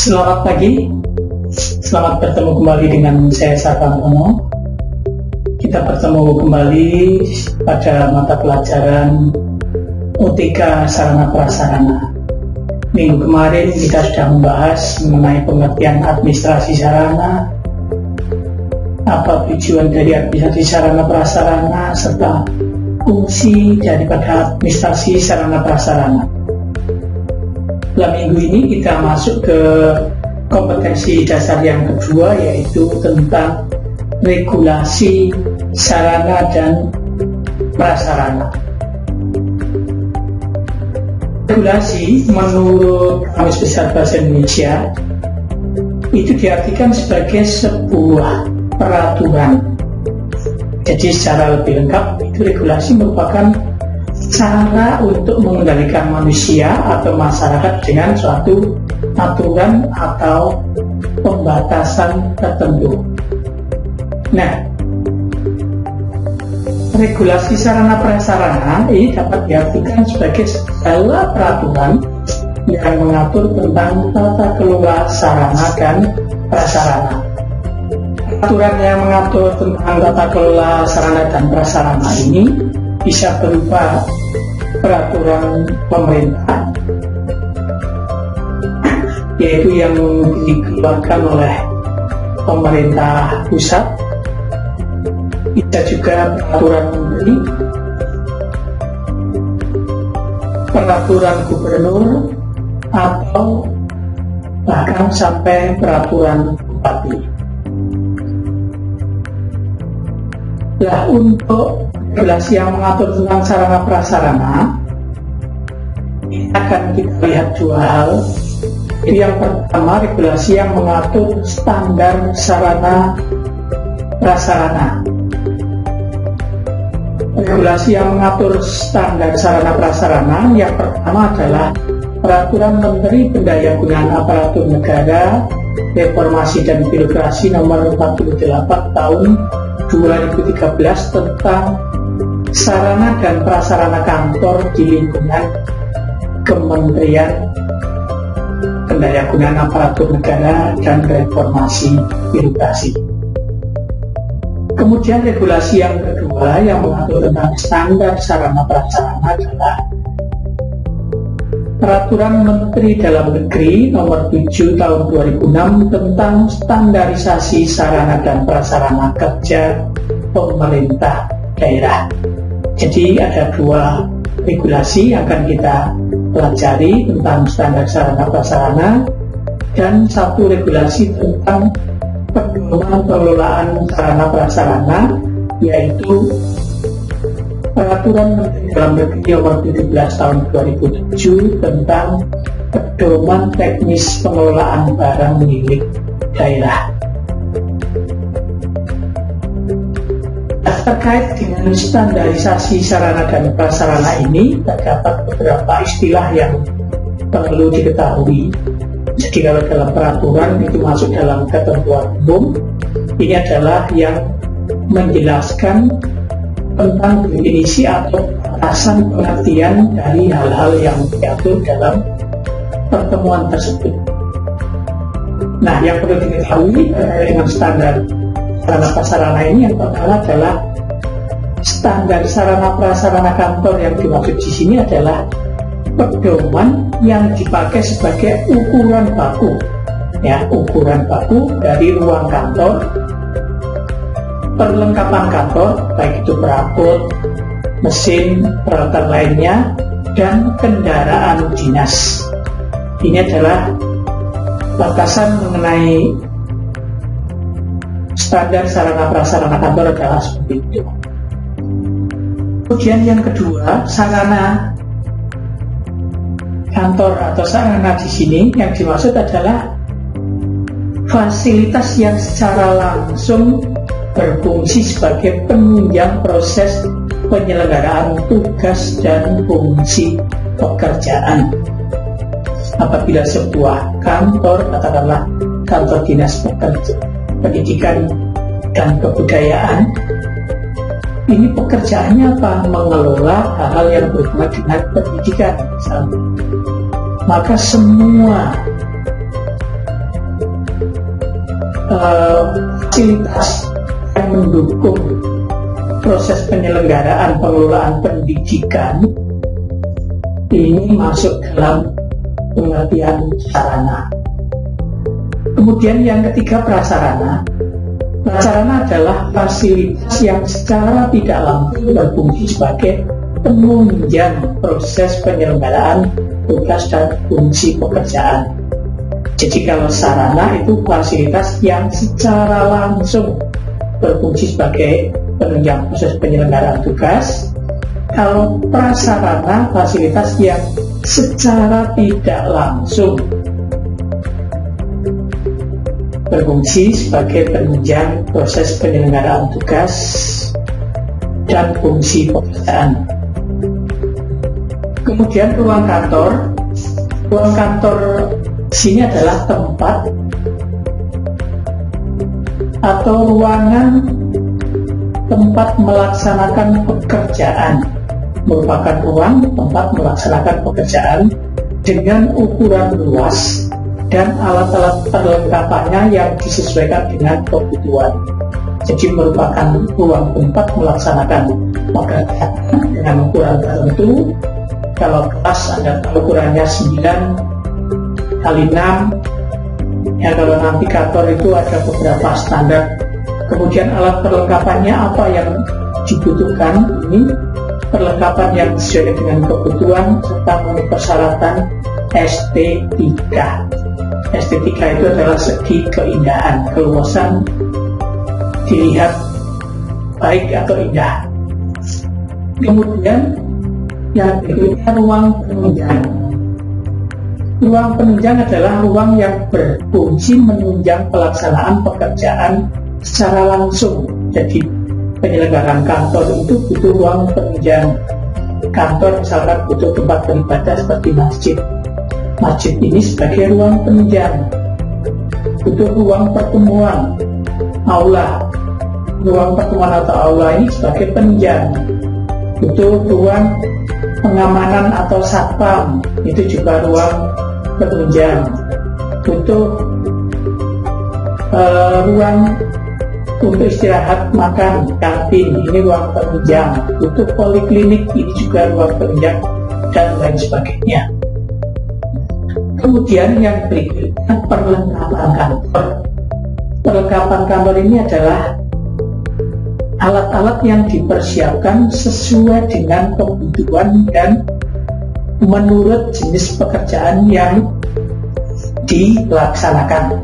Selamat pagi, selamat bertemu kembali dengan saya Sarwantono. Kita bertemu kembali pada mata pelajaran OTK Sarana Prasarana. Minggu kemarin kita sudah membahas mengenai pengertian administrasi sarana, apa tujuan dari administrasi sarana prasarana, serta fungsi daripada administrasi sarana prasarana. Dalam minggu ini kita masuk ke kompetensi dasar yang kedua, yaitu tentang regulasi sarana dan prasarana. Regulasi menurut Kamus Besar Bahasa Indonesia itu diartikan sebagai sebuah peraturan. Jadi secara lebih lengkap, itu regulasi merupakan cara untuk mengendalikan manusia atau masyarakat dengan suatu aturan atau pembatasan tertentu. Nah, regulasi sarana prasarana ini dapat diartikan sebagai segala peraturan yang mengatur tentang tata kelola sarana dan prasarana. Peraturan yang mengatur tentang tata kelola sarana dan prasarana ini bisa berupa peraturan pemerintah, yaitu yang dikeluarkan oleh pemerintah pusat, bisa juga peraturan menteri, peraturan gubernur, atau bahkan sampai peraturan bupati. Nah, untuk regulasi yang mengatur tentang sarana prasarana, ini akan kita lihat dua hal. Yang pertama, regulasi yang mengatur standar sarana prasarana. Regulasi yang mengatur standar sarana prasarana yang pertama adalah Peraturan Menteri Pendayagunaan Aparatur Negara Reformasi dan Birokrasi Nomor 48 Tahun 2013 tentang sarana dan prasarana kantor di lingkungan Kementerian Pendayagunaan Aparatur Negara dan Reformasi Birokrasi. Kemudian regulasi yang kedua yang mengatur tentang standar sarana prasarana adalah Peraturan Menteri Dalam Negeri Nomor 7 Tahun 2006 tentang standarisasi sarana dan prasarana kerja pemerintah daerah. Jadi ada dua regulasi yang akan kita pelajari tentang standar sarana prasarana dan satu regulasi tentang pedoman pengelolaan sarana prasarana, yaitu Peraturan Menteri Dalam Negeri Nomor 17 Tahun 2007 tentang pedoman teknis pengelolaan barang milik daerah. Terkait dengan standarisasi sarana dan prasarana ini, terdapat beberapa istilah yang perlu diketahui. Jadi kalau dalam peraturan itu masuk dalam ketentuan umum, ini adalah yang menjelaskan tentang definisi atau batasan pengertian dari hal-hal yang diatur dalam pertemuan tersebut. Nah, yang perlu diketahui terkait dengan standar sarana prasarana ini, yang pertama adalah standar sarana prasarana kantor yang dimaksud di sini adalah pedoman yang dipakai sebagai ukuran baku, ukuran baku dari ruang kantor, perlengkapan kantor, baik itu perabot, mesin, peralatan lainnya, dan kendaraan dinas. Ini adalah batasan mengenai standar sarana prasarana kantor adalah seperti itu. Kemudian yang kedua, sarana kantor atau sarana di sini yang dimaksud adalah fasilitas yang secara langsung berfungsi sebagai penunjang proses penyelenggaraan tugas dan fungsi pekerjaan. Apabila sebuah kantor, katakanlah kantor dinas pendidikan dan kebudayaan, ini pekerjaannya apa? Mengelola hal-hal yang berhubungan dengan pendidikan misalnya. Maka semua fasilitas yang mendukung proses penyelenggaraan pengelolaan pendidikan ini masuk dalam pengertian sarana. Kemudian yang ketiga, prasarana. Prasarana adalah fasilitas yang secara tidak langsung berfungsi sebagai penunjang proses penyelenggaraan tugas dan fungsi pekerjaan. Jadi kalau sarana itu fasilitas yang secara langsung berfungsi sebagai penunjang proses penyelenggaraan tugas. Kalau prasarana fasilitas yang secara tidak langsung berfungsi sebagai penunjang proses penyelenggaraan tugas dan fungsi pekerjaan. Kemudian ruang kantor. Ruang kantor sini adalah tempat atau ruangan tempat melaksanakan pekerjaan, merupakan ruang tempat melaksanakan pekerjaan dengan ukuran luas dan alat-alat perlengkapannya yang disesuaikan dengan kebutuhan. Jadi merupakan ruang tempat melaksanakan pekerjaan dengan ukuran tertentu. Kalau kelas ada ukurannya 9 kali 6, ya kalau nanti kantor itu ada beberapa standar. Kemudian alat perlengkapannya apa yang dibutuhkan, ini perlengkapan yang sesuai dengan kebutuhan serta memenuhi persyaratan estetika. Estetika itu adalah segi keindahan, keluasan dilihat baik atau indah. Kemudian yang berikutnya, ruang penunjang. Ruang penunjang adalah ruang yang berfungsi menunjang pelaksanaan pekerjaan secara langsung. Jadi penyelenggaraan kantor itu butuh ruang penunjang. Kantor misalkan butuh tempat beribadah seperti masjid. Masjid ini sebagai ruang penunjang. Butuh ruang pertemuan, aula. Ruang pertemuan atau aula ini sebagai penunjang. Butuh ruang pengamanan atau satpam, itu juga ruang penunjang. Butuh ruang untuk istirahat, makan, kantin, ini ruang penunjang. Butuh poliklinik, ini juga ruang penunjang, dan lain sebagainya. Kemudian yang berikutnya, perlengkapan kantor. Perlengkapan kantor ini adalah alat-alat yang dipersiapkan sesuai dengan kebutuhan dan menurut jenis pekerjaan yang dilaksanakan.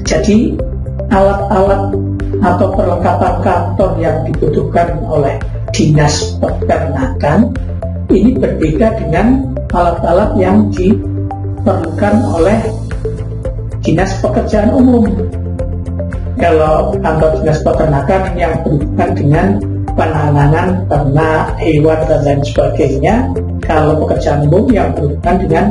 Jadi alat-alat atau perlengkapan kantor yang dibutuhkan oleh dinas peternakan ini berbeda dengan alat-alat yang diperlukan oleh dinas pekerjaan umum. Kalau kantor dinas peternakan ini yang berhubungan dengan penanganan ternak, hewan, dan lain sebagainya. Kalau pekerjaan umum yang berhubungan dengan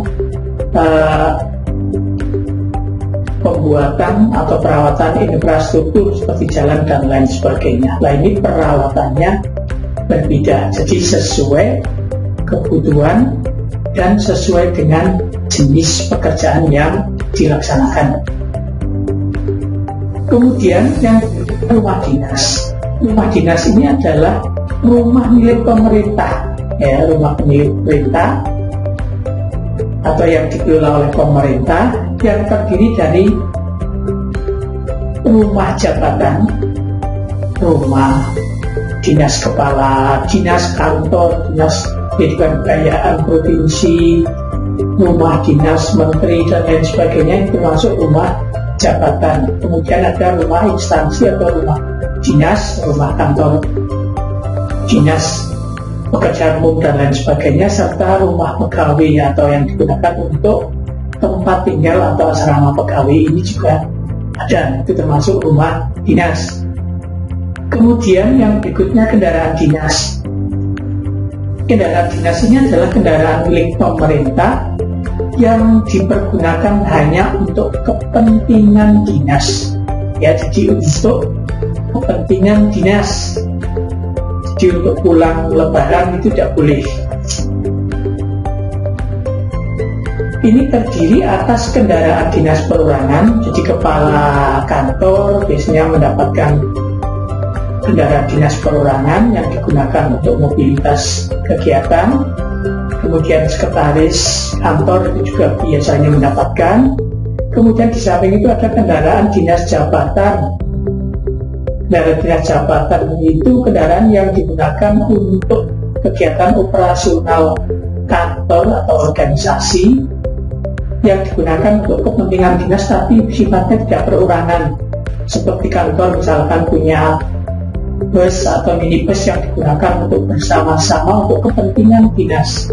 pembuatan atau perawatan infrastruktur seperti jalan dan lain sebagainya. Nah, ini perawatannya berbeda, jadi sesuai kebutuhan dan sesuai dengan jenis pekerjaan yang dilaksanakan. Kemudian yang kedua, rumah dinas. Rumah dinas ini adalah rumah milik pemerintah, ya, rumah milik pemerintah atau yang dikelola oleh pemerintah, yang terdiri dari rumah jabatan, rumah dinas kepala, dinas kantor, dinas pendidikan kebudayaan provinsi, rumah dinas menteri dan lain sebagainya, itu termasuk rumah jabatan. Kemudian ada rumah instansi atau rumah dinas, rumah kantor dinas pekerjaan umum dan lain sebagainya, serta rumah pegawai atau yang digunakan untuk tempat tinggal atau asrama pegawai, ini juga ada, itu termasuk rumah dinas. Kemudian yang berikutnya, kendaraan dinas. Kendaraan dinas ini adalah kendaraan milik pemerintah yang dipergunakan hanya untuk kepentingan dinas, ya, jadi untuk kepentingan dinas. Jadi untuk pulang lebaran itu tidak boleh. ini terdiri atas kendaraan dinas perorangan. Jadi kepala kantor biasanya mendapatkan kendaraan dinas perorangan yang digunakan untuk mobilitas kegiatan. Kemudian sekretaris kantor itu juga biasanya mendapatkan. Kemudian di samping itu ada kendaraan dinas jabatan. Kendaraan dinas jabatan itu kendaraan yang digunakan untuk kegiatan operasional kantor atau organisasi, yang digunakan untuk kepentingan dinas tapi sifatnya tidak perorangan. Seperti kantor misalkan punya bus atau minibus yang digunakan untuk bersama-sama untuk kepentingan dinas,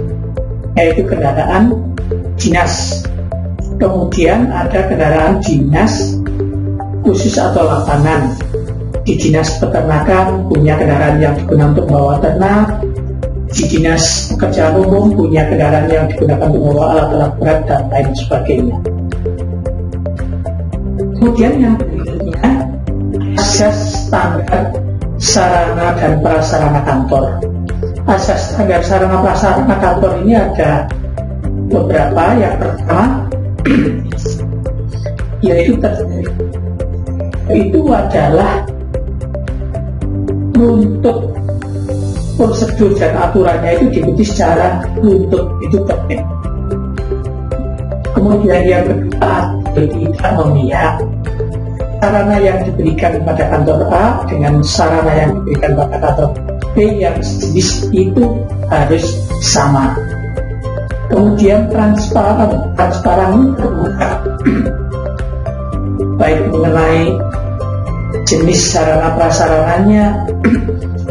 yaitu kendaraan dinas. Kemudian ada kendaraan dinas khusus atau lapangan. Di dinas peternakan punya kendaraan yang digunakan untuk membawa ternak. Di dinas pekerjaan umum punya kendaraan yang digunakan untuk membawa alat-alat berat dan lain sebagainya. Kemudian yang berikutnya, asas standar sarana dan prasarana kantor. Asas standar sarana prasarana kantor ini ada beberapa. Yang pertama yaitu itu adalah untuk prosedur dan aturannya itu diikuti secara runtut, itu tertib. Kemudian yang kedua, tidak memihak. Sarana yang diberikan pada kantor A dengan sarana yang diberikan pada kantor B yang sejenis itu harus sama. Kemudian transparan terbuka, baik mengenai jenis sarana prasarananya,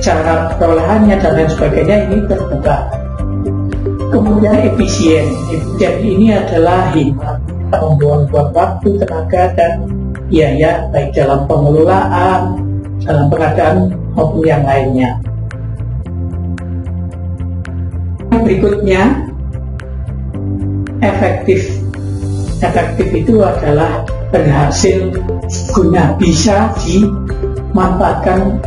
cara perolehannya dan lain sebagainya, ini terbuka. Kemudian efisien ini adalah hemat, membuang-buang waktu, tenaga dan biaya baik dalam pengelolaan, dalam pengadaan maupun yang lainnya. Berikutnya efektif itu adalah berhasil guna, bisa dimanfaatkan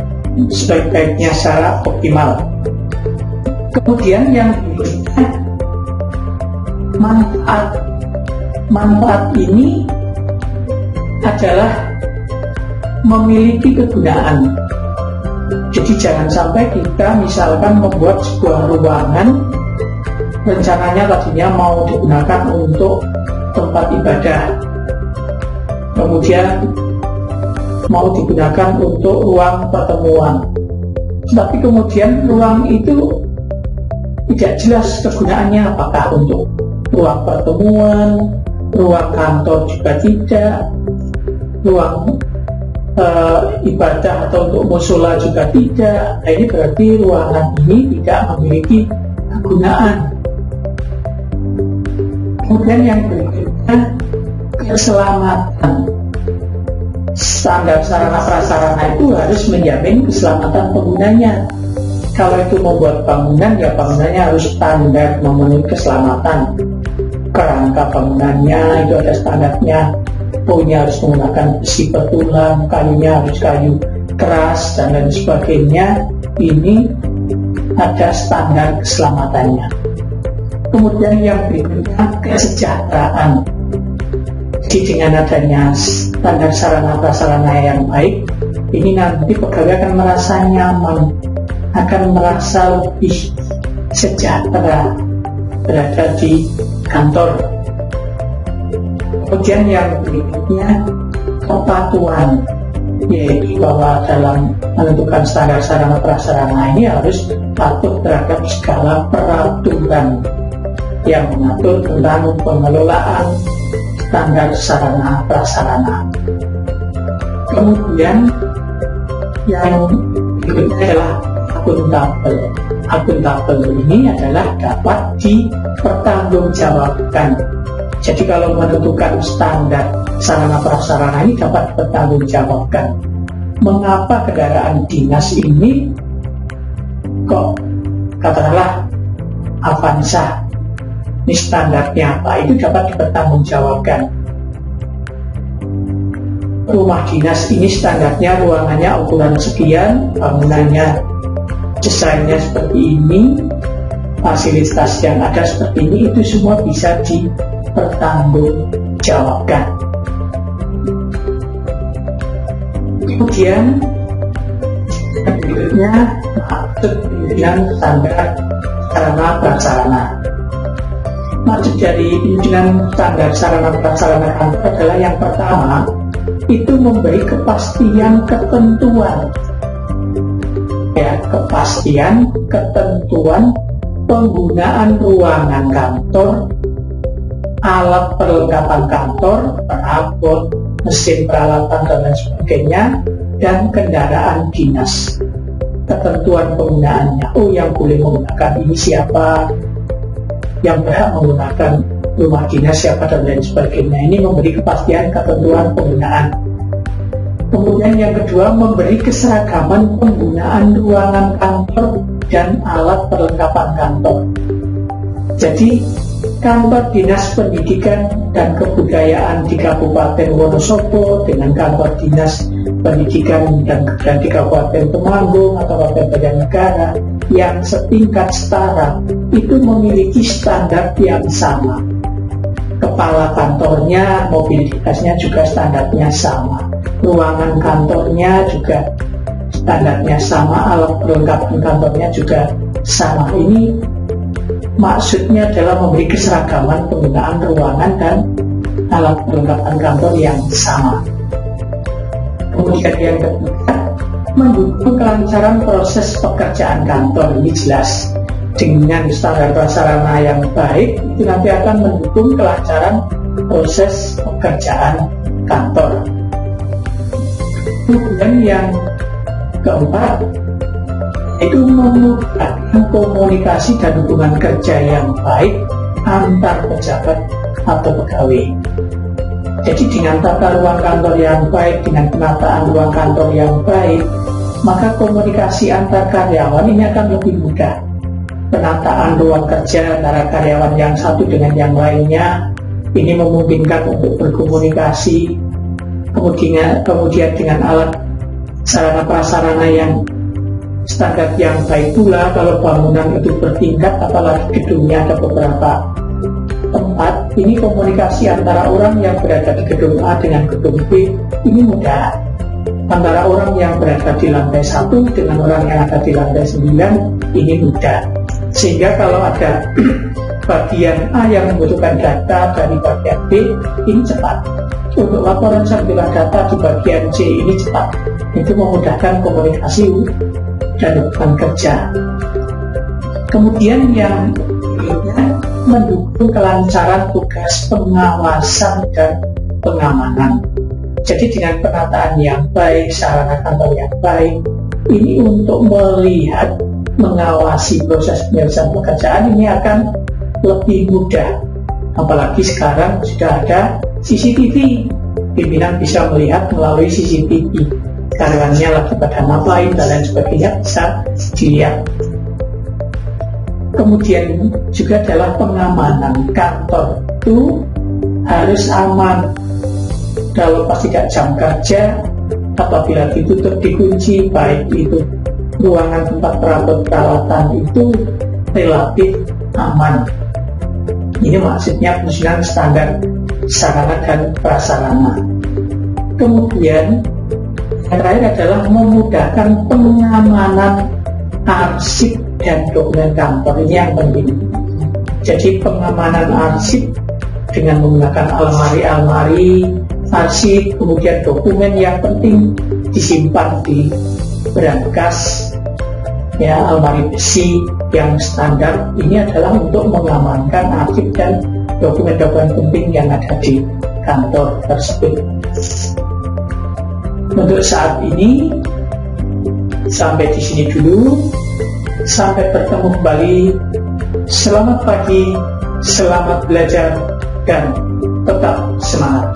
sebaik-baiknya secara optimal. Kemudian yang berikutnya, manfaat ini adalah memiliki kegunaan. Jadi jangan sampai kita misalkan membuat sebuah ruangan, rencananya tadinya mau digunakan untuk tempat ibadah, kemudian mau digunakan untuk ruang pertemuan, tapi kemudian ruang itu tidak jelas kegunaannya, apakah untuk ruang pertemuan, ruang kantor juga tidak, ruang ibadah atau untuk musola juga tidak. Nah, ini berarti ruangan ini tidak memiliki kegunaan. Kemudian yang berikutnya, keselamatan. Standar sarana prasarana itu harus menjamin keselamatan penggunanya. Kalau itu membuat bangunan, ya bangunannya harus standar memenuhi keselamatan. Kerangka bangunannya itu ada standarnya, punya harus menggunakan besi betulan, kayunya harus kayu keras dan lain sebagainya. Ini ada standar keselamatannya. Kemudian yang berikutnya, kesejahteraan. Jadi dengan adanya standar sarana prasarana yang baik, ini nanti pegawai akan merasa nyaman, akan merasa lebih sejahtera berada di kantor. Kemudian yang berikutnya, kepatuhan, yaitu bahwa dalam menentukan standar sarana prasarana ini harus patuh terhadap segala peraturan yang mengatur tentang pengelolaan standar sarana prasarana. Kemudian yang berikutnya adalah akuntabel. Akuntabel ini adalah dapat dipertanggungjawabkan. Jadi kalau menentukan standar sarana prasarana ini dapat dipertanggungjawabkan. Mengapa kendaraan dinas ini kok katakanlah Avanza, ini standarnya apa, itu dapat dipertanggungjawabkan. Rumah dinas ini standarnya ruangannya ukuran sekian, bangunannya desainnya seperti ini, fasilitas yang ada seperti ini, itu semua bisa dipertanggungjawabkan dipertanggungjawabkan. Kemudian berikutnya maksud pimpinan standar sarana prasarana. Maksud dari pimpinan standar sarana prasarana kantor adalah yang pertama, itu memberi kepastian ketentuan, kepastian ketentuan penggunaan ruangan kantor, alat perlengkapan kantor, perabot, mesin peralatan dan lain sebagainya, dan kendaraan dinas. Ketentuan penggunaannya, yang boleh menggunakan ini siapa, yang berhak menggunakan rumah dinas siapa, dan lain sebagainya. Ini memberi kepastian ketentuan penggunaan. Kemudian yang kedua, memberi keseragaman penggunaan ruangan kantor dan alat perlengkapan kantor. Jadi kantor dinas pendidikan dan kebudayaan di Kabupaten Wonosobo dengan kantor dinas pendidikan dan kebudayaan di Kabupaten Temanggung atau Kabupaten Banjarnegara yang setingkat setara itu memiliki standar yang sama. Kepala kantornya, mobilitasnya juga standarnya sama, ruangan kantornya juga standarnya sama, alat perlengkapan kantornya juga sama. Ini maksudnya adalah memberi keseragaman penggunaan ruangan dan alat perlengkapan kantor yang sama. Kemudian yang ketiga, mendukung kelancaran proses pekerjaan kantor. Ini jelas dengan standar prasarana yang baik itu nanti akan mendukung kelancaran proses pekerjaan kantor. Kemudian yang keempat, itu memudahkan komunikasi dan hubungan kerja yang baik antar pejabat atau pegawai. Jadi dengan tata ruang kantor yang baik, dengan penataan ruang kantor yang baik, maka komunikasi antar karyawan ini akan lebih mudah. Penataan ruang kerja antara karyawan yang satu dengan yang lainnya ini memungkinkan untuk berkomunikasi. Kemudian dengan alat sarana prasarana yang standar yang baik pula, kalau bangunan itu bertingkat, apalagi gedungnya ada beberapa tempat, ini komunikasi antara orang yang berada di gedung A dengan gedung B ini mudah. Antara orang yang berada di lantai 1 dengan orang yang ada di lantai 9 ini mudah. Sehingga kalau ada bagian A yang membutuhkan data dari bagian B, ini cepat. Untuk laporan sampaikan data di bagian C ini cepat. Itu memudahkan komunikasi dan hubungan kerja. Kemudian yang berikutnya, mendukung kelancaran tugas pengawasan dan pengamanan. Jadi dengan penataan yang baik, sarana kantor yang baik, ini untuk melihat, mengawasi proses penyelesaian pekerjaan ini akan lebih mudah. Apalagi sekarang sudah ada CCTV, pimpinan bisa melihat melalui CCTV karyawannya lagi pada ngapain dan lain sebagainya bisa dilihat. Kemudian juga adalah pengamanan kantor itu harus aman. Kalau pas tidak jam kerja, apabila ditutup dikunci, baik itu ruangan tempat perabot peralatan itu relatif aman. Ini maksudnya penyusunan standar sarana dan prasarana. Kemudian yang terakhir adalah memudahkan pengamanan arsip dan dokumen kantor. Ini yang penting. Jadi pengamanan arsip dengan menggunakan almari-almari arsip, kemudian dokumen yang penting disimpan di brankas, almari besi yang standar. Ini adalah untuk mengamankan arsip dan dokumen-dokumen penting yang ada di kantor tersebut. Untuk saat ini sampai di sini dulu. Sampai bertemu kembali. Selamat pagi, selamat belajar, dan tetap semangat.